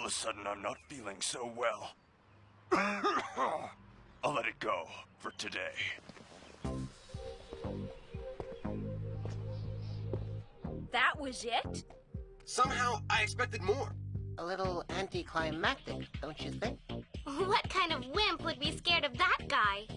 a sudden I'm not feeling so well. I'll let it go for today. That was it? Somehow, I expected more. A little anticlimactic, don't you think? What kind of wimp would be scared of that guy?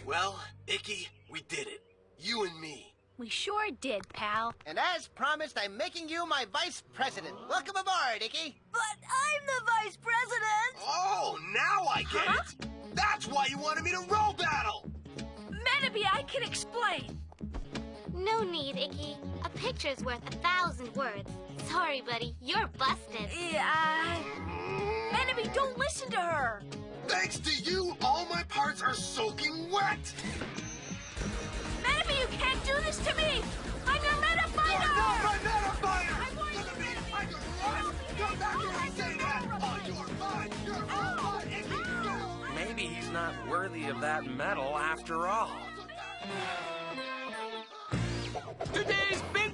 Well, Icky, we did it. You and me. We sure did, pal. And as promised, I'm making you my vice president. Welcome aboard, Icky. But I'm the vice president! Oh, now I get it! That's why you wanted me to roll battle! Medabots, I can explain. No need, Icky. A picture's worth 1,000 words. Sorry, buddy, you're busted. Yeah. Medabots, don't listen to her. Thanks to you, all my parts are soaking wet! Medabots, you can't do this to me! I'm your Medafighter! You're not my Medafighter! I want Look at me! you, I can run! Come back here and say that! Oh, you're mine! You're all mine! Icky! Maybe he's not worthy of that medal after all. Today's big